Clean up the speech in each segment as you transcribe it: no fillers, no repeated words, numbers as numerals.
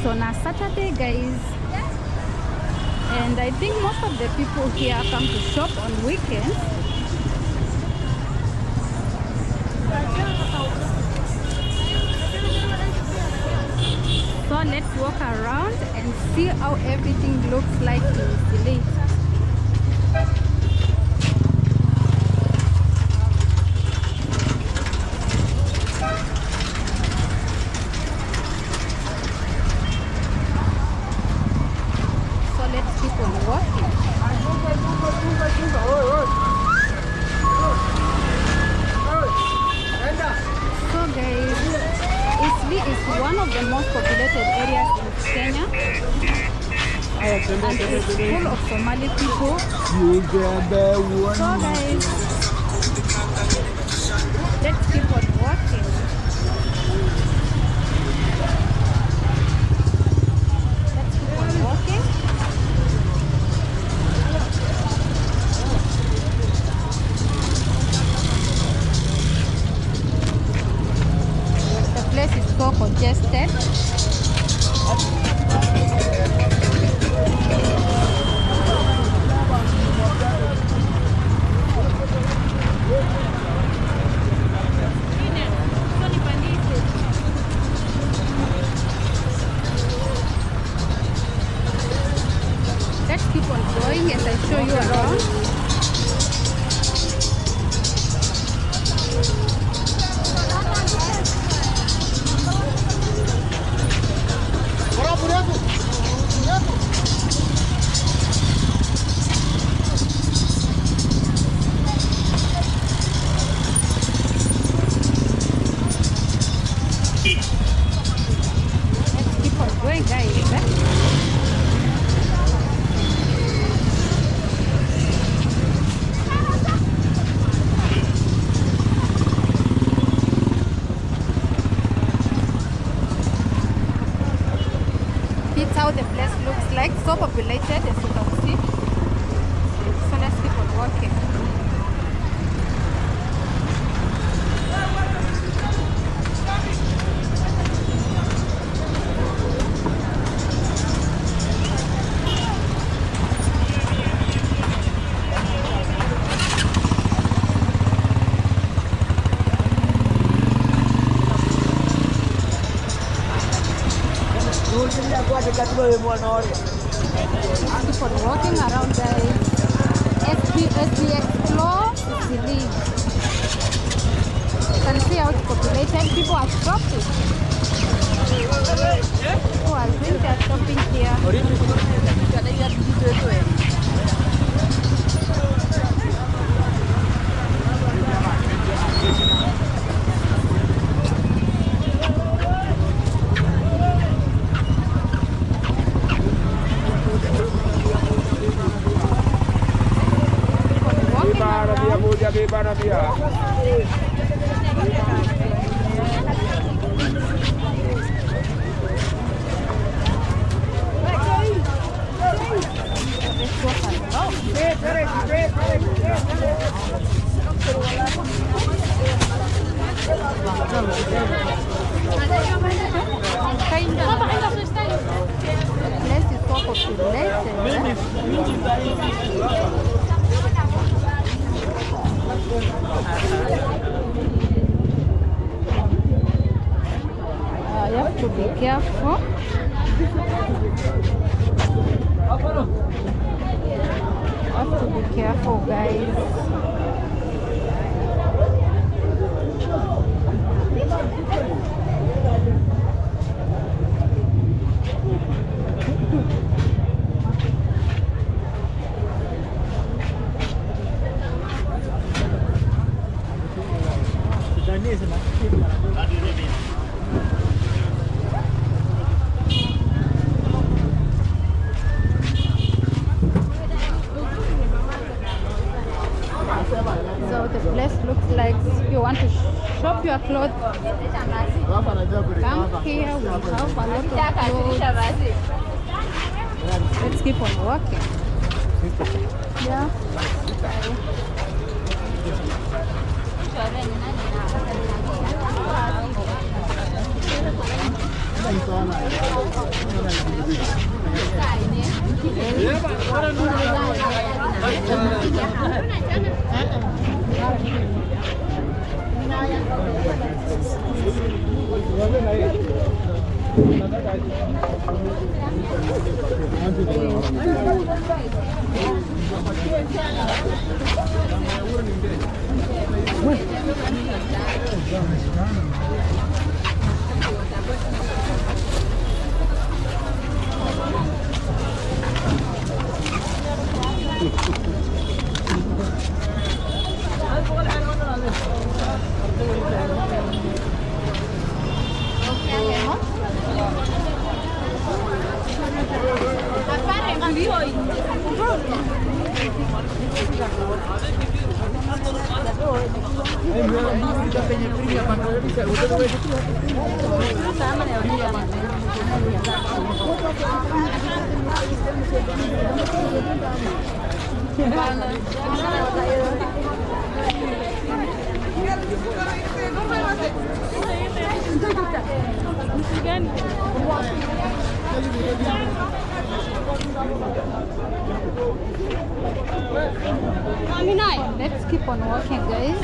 It's on a Saturday, guys, and I think most of the people here come to shop on weekends. So let's walk around and see how everything looks like in Eastleigh. So let's keep on walking. So guys, Eastleigh is one of the most populated areas in Kenya, and it's full of Somali people. So guys, let's keep on walking. Let's keep on walking. The place is so congested. Let's keep on going as I show you around. Let's keep on going, guys. It's how the place looks like, so populated as you can see. So let's keep on walking. Keep on walking around, guys. As we explore Eastleigh, you can see how it's populated. People are shopping. People are doing their shopping here. You have to be careful. You have to be careful, guys. So the place looks like if you want to shop your clothes, come here, we have a lot of clothes. Let's keep on walking. Yeah. Let's keep on walking, guys.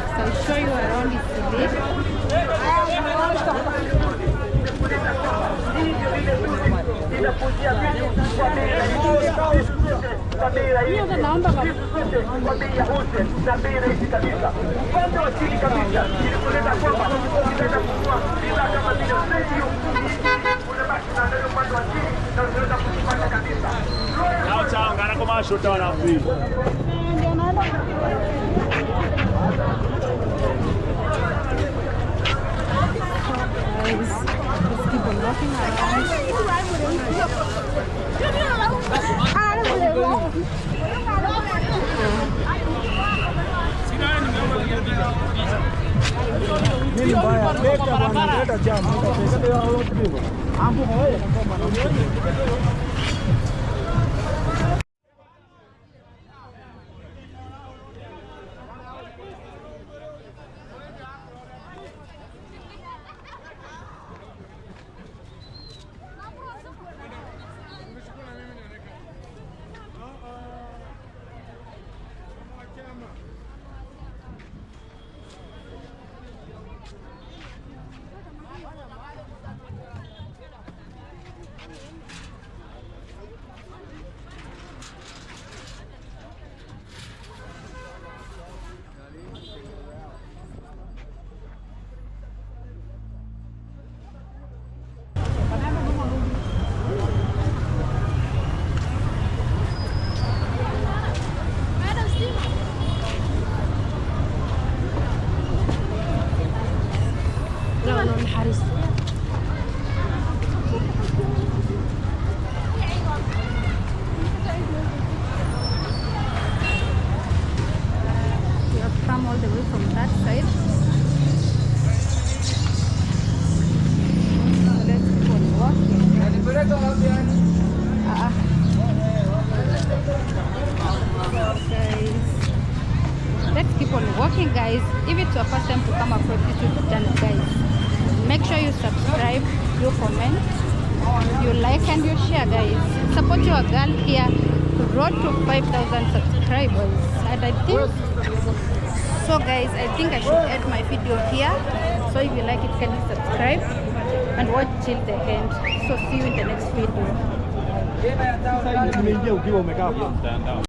So I'll show you around Eastleigh. Ciao ciao, gara commercial done up please. Guys, let's keep on walking around. All the way from that side. Let's keep on walking. Guys, let's keep on walking, guys. If it's your first time to come across this YouTube channel, guys, make sure you subscribe, you comment, you like and you share, guys. Support your girl here. Road to 5,000 subscribers, and I think so, guys, I think I should end my video here. So if you like it, can you subscribe and watch till the end. So see you in the next video.